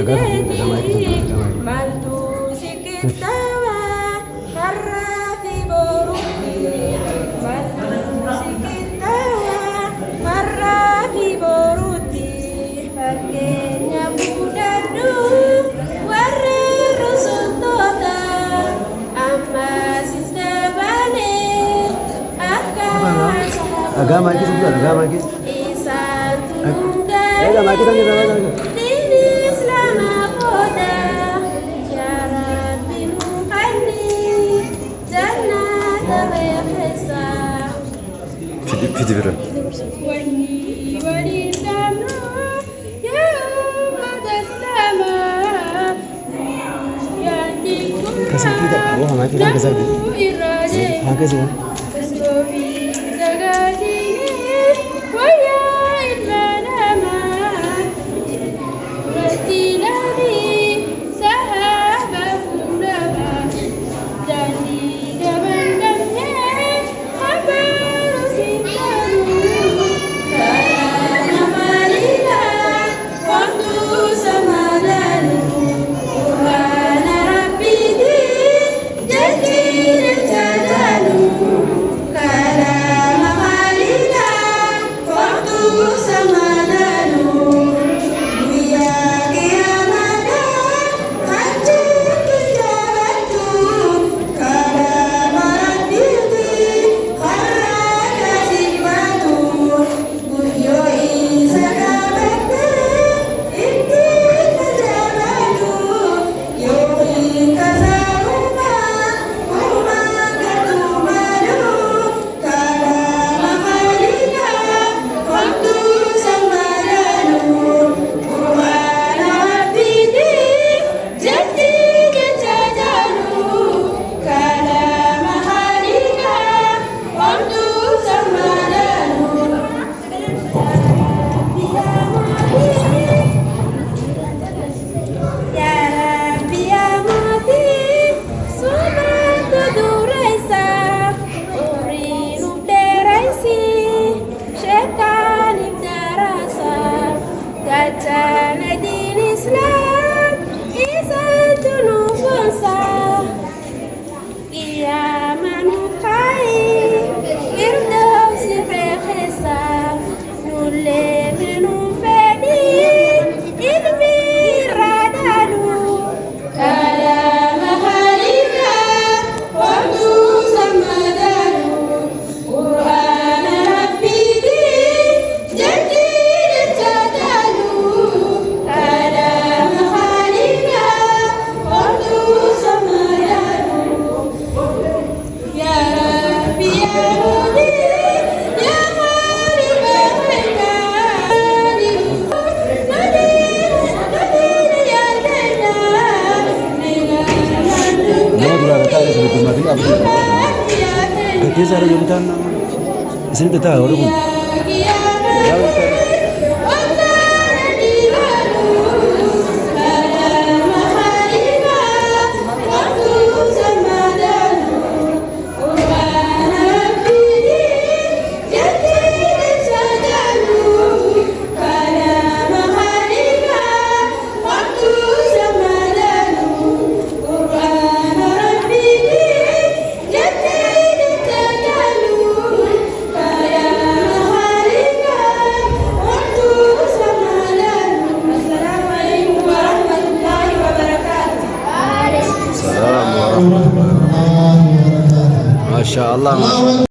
بيده ملتوسك التوى مر في برده ملتوسك التوى مر في برده Pakainya budadu warna rusuh tota amma sista balik akan agama kita juga agama kita isan tunggal agama kita dini selama kota syarat bimuhani jannah terhesa pidi verin. wani wani damno ya madastama ya tikum Kasih kita, oh hama kita kasih. irade हाँ कैसे हो? kasrofi zagadi waya ilmanama wastilani sahaba kunama jadi gamandamnya habar sintanu karena malila waktu sama lalu Tuhan Rabbidi jadi rencanamu karena malila waktu sama lalu Dunia kiamat hancur kejalanku karena Rabbidi karena kasih batu Buyoi sakabete inti kejalanku Yoi kasaruma Uma katumadu karena malila waktu sama lalu Tuhan Rabbidi jadi kejajalu karena malila waktu sama lalu Ya Rabbi ya mati Subhatu duraisa Urinu deraisi Syaitan ibdarasa Gajana din Islam Isan tunufunsa Ia manukai Irdausi fekisa Nulle menufedi Ilmi radanu Kalam halika Waktu sama dalu Quran Rabbidi Jadi recadalu Kalam halika Waktu sama dalu Ya Rabbi ya Mudir Ya Khalifah mereka Nadir ya Dana Nama dulu ada tahu sebelum mati apa sih? Kita cara jumatan sini kita tahu orang pun. Masya Allah.